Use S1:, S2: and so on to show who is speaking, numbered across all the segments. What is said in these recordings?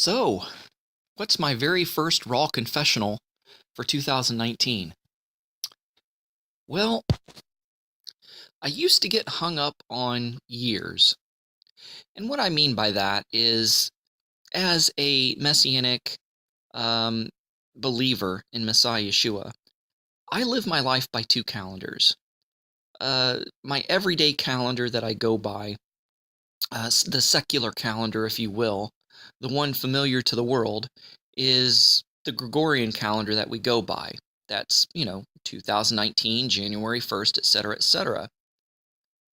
S1: So, what's my very first raw confessional for 2019? Well, I used to get hung up on years. And what I mean by that is, as a messianic um, believer in Messiah Yeshua, I live my life by two calendars. My everyday calendar that I go by, the secular calendar, if you will, the one familiar to the world, is the Gregorian calendar that we go by. That's, 2019, January 1st, etc., etc.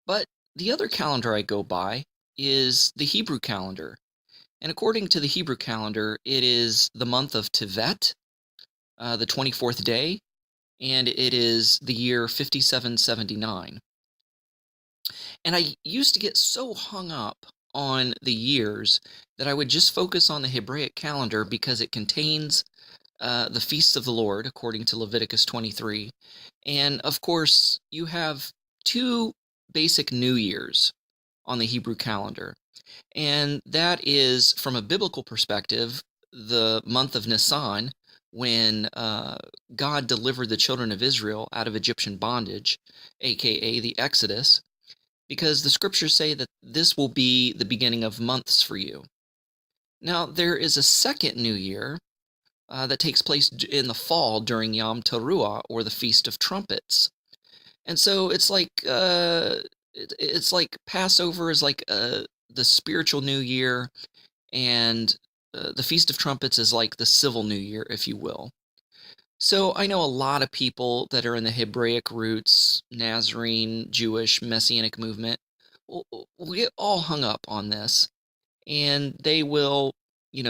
S1: But the other calendar I go by is the Hebrew calendar. And according to the Hebrew calendar, it is the month of Tevet, the 24th day, and it is the year 5779. And I used to get so hung up on the years that I would just focus on the Hebraic calendar because it contains the feasts of the Lord, according to Leviticus 23. And of course, you have two basic New Years on the Hebrew calendar. And that is, from a biblical perspective, the month of Nisan, when God delivered the children of Israel out of Egyptian bondage, aka the Exodus, because the scriptures say that this will be the beginning of months for you. Now, there is a second New Year that takes place in the fall during Yom Teruah, or the Feast of Trumpets. And so it's like Passover is like the spiritual New Year, and the Feast of Trumpets is like the civil New Year, if you will. So I know a lot of people that are in the Hebraic roots, Nazarene, Jewish, Messianic movement will get all hung up on this, and they will,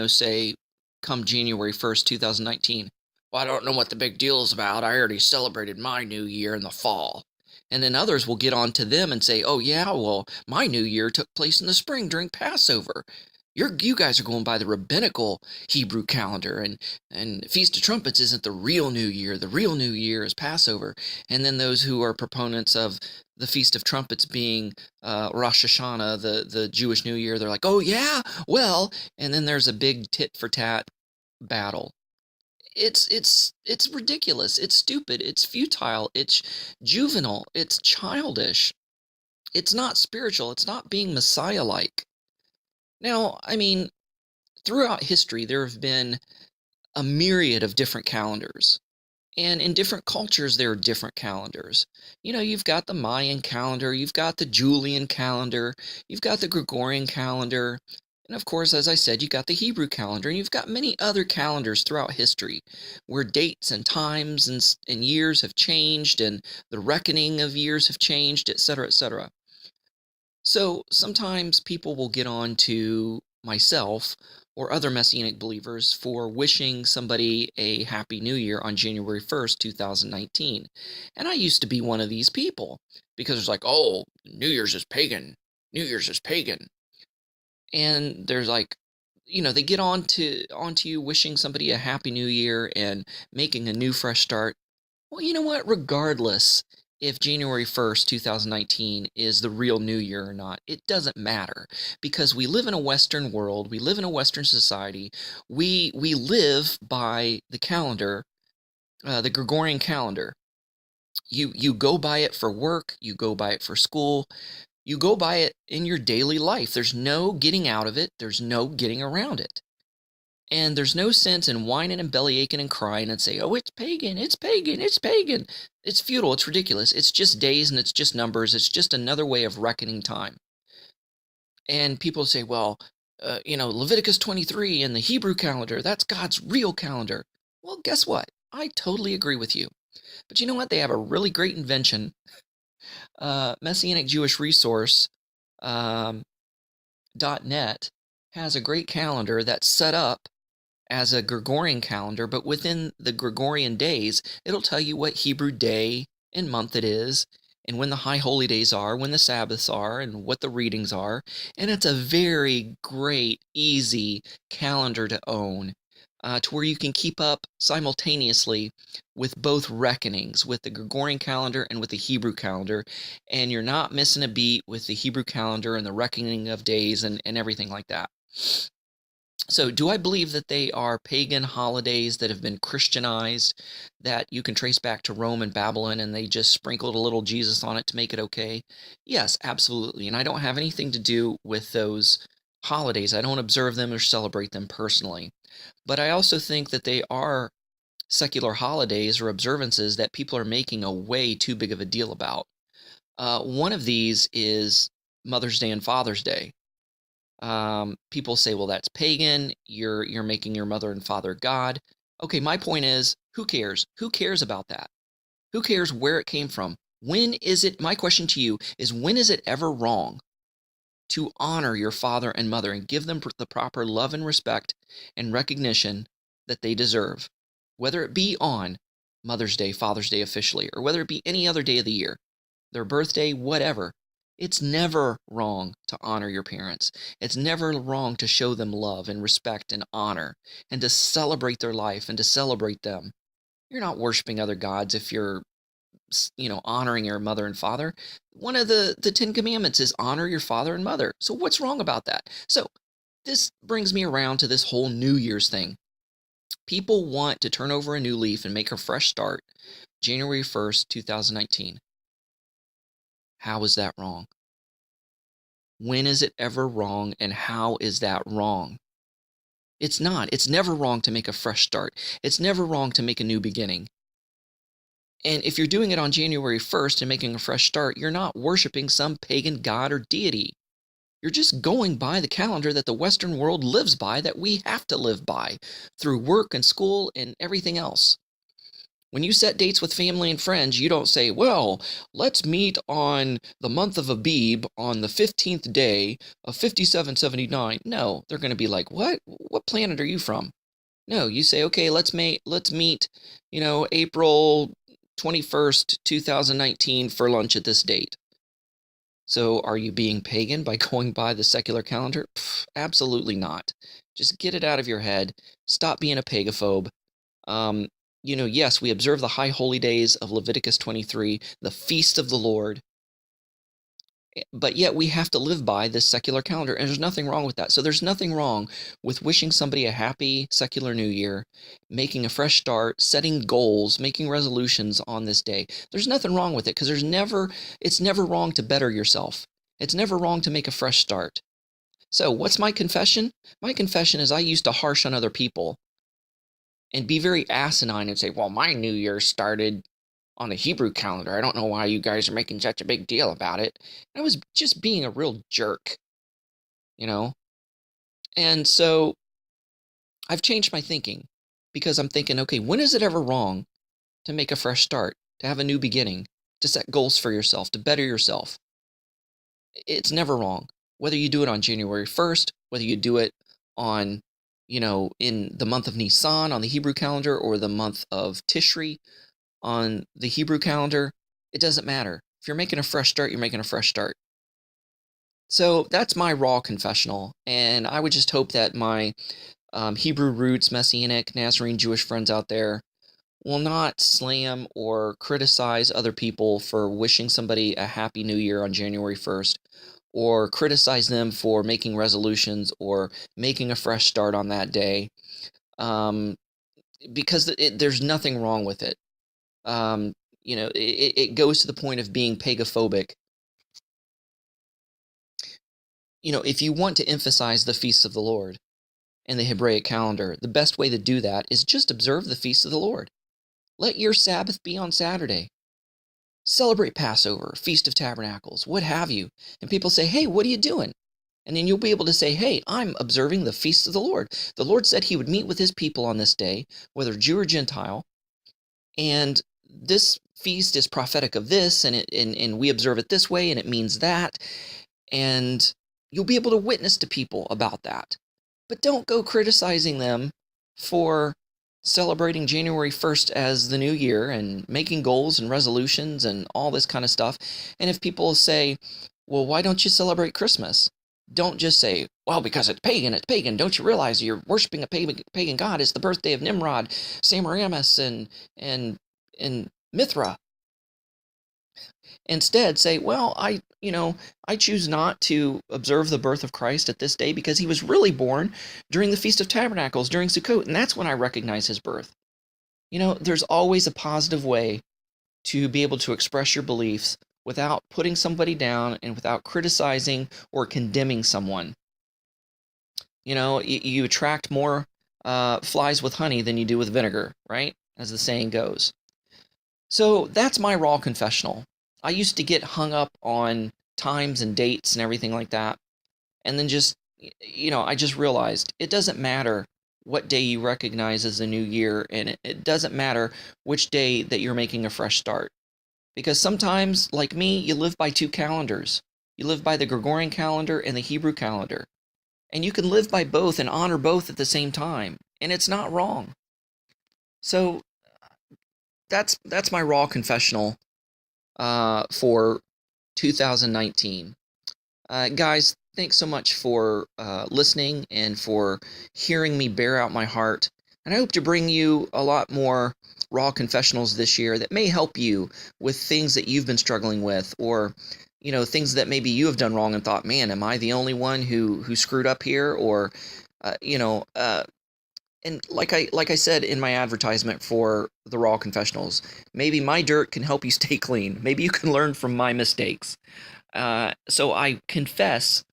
S1: say, come January 1st, 2019, well, I don't know what the big deal is about. I already celebrated my New Year in the fall. And then others will get on to them and say, oh, yeah, well, my New Year took place in the spring during Passover. You guys are going by the rabbinical Hebrew calendar, and Feast of Trumpets isn't the real New Year. The real New Year is Passover. And then those who are proponents of the Feast of Trumpets being Rosh Hashanah, the Jewish New Year, they're like, oh yeah, well, and then there's a big tit for tat battle. It's ridiculous. It's stupid. It's futile. It's juvenile. It's childish. It's not spiritual. It's not being Messiah-like. Now, I mean, throughout history, there have been a myriad of different calendars. And in different cultures, there are different calendars. You've got the Mayan calendar, you've got the Julian calendar, you've got the Gregorian calendar, and of course, as I said, you've got the Hebrew calendar, and you've got many other calendars throughout history where dates and times and years have changed, and the reckoning of years have changed, etc., etc. So sometimes people will get on to myself or other Messianic believers for wishing somebody a Happy New Year on January 1st, 2019. And I used to be one of these people because it's like, oh, New Year's is pagan. New Year's is pagan. And there's like, they get onto you wishing somebody a Happy New Year and making a new fresh start. Well, you know what? Regardless if January 1st, 2019 is the real New Year or not, it doesn't matter, because we live in a Western world, we live in a Western society, we live by the calendar, the Gregorian calendar. You go by it for work, you go by it for school, you go by it in your daily life. There's no getting out of it, there's no getting around it. And there's no sense in whining and bellyaching and crying and say, oh, it's pagan, it's pagan, it's pagan. It's futile, it's ridiculous. It's just days and it's just numbers. It's just another way of reckoning time. And people say, well, Leviticus 23 and the Hebrew calendar, that's God's real calendar. Well, guess what? I totally agree with you. But you know what? They have a really great invention. Messianic Jewish Resource .net has a great calendar that's set up as a Gregorian calendar, but within the Gregorian days, it'll tell you what Hebrew day and month it is, and when the high holy days are, when the Sabbaths are, and what the readings are. And it's a very great, easy calendar to own, to where you can keep up simultaneously with both reckonings, with the Gregorian calendar and with the Hebrew calendar, and you're not missing a beat with the Hebrew calendar and the reckoning of days and everything like that. So, do I believe that they are pagan holidays that have been Christianized, that you can trace back to Rome and Babylon, and they just sprinkled a little Jesus on it to make it okay? Yes, absolutely. And I don't have anything to do with those holidays. I don't observe them or celebrate them personally. But I also think that they are secular holidays or observances that people are making a way too big of a deal about. One of these is Mother's Day and Father's Day. People say, well, that's pagan. You're making your mother and father God. Okay, my point is, who cares? Who cares about that? Who cares where it came from? When is it? My question to you is, when is it ever wrong to honor your father and mother and give them the proper love and respect and recognition that they deserve, whether it be on Mother's Day, Father's Day officially, or whether it be any other day of the year, their birthday, whatever? It's never wrong to honor your parents. It's never wrong to show them love and respect and honor and to celebrate their life and to celebrate them. You're not worshiping other gods if you're, honoring your mother and father. One of the 10 commandments is honor your father and mother. So what's wrong about that? So this brings me around to this whole New Year's thing. People want to turn over a new leaf and make a fresh start January 1st, 2019. How is that wrong? When is it ever wrong, and how is that wrong? It's not. It's never wrong to make a fresh start. It's never wrong to make a new beginning. And if you're doing it on January 1st and making a fresh start, you're not worshiping some pagan god or deity. You're just going by the calendar that the Western world lives by, that we have to live by through work and school and everything else. When you set dates with family and friends, you don't say, well, let's meet on the month of Abib on the 15th day of 5779. No, they're going to be like, what? What planet are you from? No, you say, okay, let's meet, April 21st, 2019 for lunch at this date. So are you being pagan by going by the secular calendar? Pff, absolutely not. Just get it out of your head. Stop being a pagaphobe. Yes, we observe the high holy days of Leviticus 23, the feast of the Lord, but yet we have to live by this secular calendar, and there's nothing wrong with that. So there's nothing wrong with wishing somebody a happy secular new year, making a fresh start, setting goals, making resolutions on this day. There's nothing wrong with it, because it's never wrong to better yourself. It's never wrong to make a fresh start. So what's my confession? My confession is I used to harsh on other people and be very asinine and say, well, my New Year started on the Hebrew calendar. I don't know why you guys are making such a big deal about it. I was just being a real jerk, you know? And so I've changed my thinking, because I'm thinking, okay, when is it ever wrong to make a fresh start, to have a new beginning, to set goals for yourself, to better yourself? It's never wrong. Whether you do it on January 1st, whether you do it on in the month of Nisan on the Hebrew calendar, or the month of Tishri on the Hebrew calendar, it doesn't matter. If you're making a fresh start, you're making a fresh start. So that's my raw confessional, and I would just hope that my Hebrew roots, Messianic, Nazarene Jewish friends out there will not slam or criticize other people for wishing somebody a happy new year on January 1st, or criticize them for making resolutions or making a fresh start on that day, because there's nothing wrong with it. It goes to the point of being pagaphobic. If you want to emphasize the feasts of the Lord and the Hebraic calendar, the best way to do that is just observe the feasts of the Lord. Let your Sabbath be on Saturday. Celebrate Passover, Feast of Tabernacles, what have you. And people say, hey, what are you doing? And then you'll be able to say, hey, I'm observing the feasts of the Lord. The Lord said he would meet with his people on this day, whether Jew or Gentile. And this feast is prophetic of this, and we observe it this way, and it means that. And you'll be able to witness to people about that. But don't go criticizing them for celebrating January 1st as the new year and making goals and resolutions and all this kind of stuff. And if people say, well, why don't you celebrate Christmas? Don't just say, well, because it's pagan, it's pagan. Don't you realize you're worshiping a pagan god? It's the birthday of Nimrod, Semiramis, and Mithra. Instead, say, well, I choose not to observe the birth of Christ at this day because he was really born during the Feast of Tabernacles, during Sukkot, and that's when I recognize his birth. There's always a positive way to be able to express your beliefs without putting somebody down and without criticizing or condemning someone. You attract more flies with honey than you do with vinegar, right? As the saying goes. So that's my raw confessional. I used to get hung up on times and dates and everything like that. And then I just realized it doesn't matter what day you recognize as the new year, and it doesn't matter which day that you're making a fresh start. Because sometimes, like me, you live by two calendars. You live by the Gregorian calendar and the Hebrew calendar. And you can live by both and honor both at the same time. And it's not wrong. So that's my raw confessional for 2019. Guys, thanks so much for listening and for hearing me bear out my heart. And I hope to bring you a lot more raw confessionals this year that may help you with things that you've been struggling with, or things that maybe you have done wrong and thought, man, am I the only one who screwed up here? Or and like I said in my advertisement for the raw confessionals, maybe my dirt can help you stay clean. Maybe you can learn from my mistakes. So I confess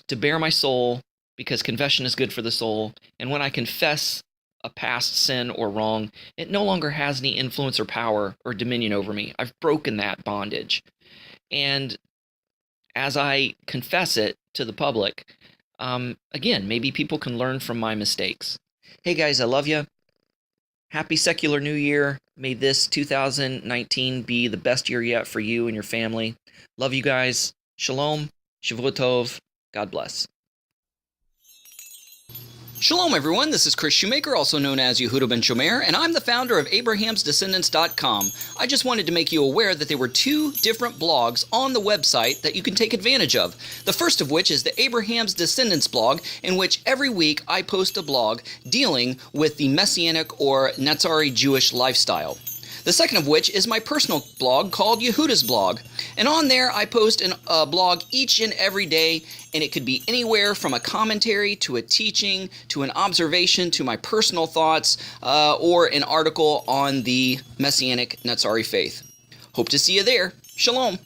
S1: to bare my soul, because confession is good for the soul. And when I confess a past sin or wrong, it no longer has any influence or power or dominion over me. I've broken that bondage. And as I confess it to the public, again, maybe people can learn from my mistakes. Hey guys, I love you. Happy secular new year. May this 2019 be the best year yet for you and your family. Love you guys. Shalom. Shavua Tov. God bless. Shalom, everyone. This is Chris Shoemaker, also known as Yehuda Ben Shomer, and I'm the founder of AbrahamsDescendants.com. I just wanted to make you aware that there were two different blogs on the website that you can take advantage of. The first of which is the Abraham's Descendants blog, in which every week I post a blog dealing with the Messianic or Nazari Jewish lifestyle. The second of which is my personal blog called Yehuda's Blog. And on there I post a blog each and every day, and it could be anywhere from a commentary to a teaching to an observation to my personal thoughts or an article on the Messianic Nazari faith. Hope to see you there. Shalom.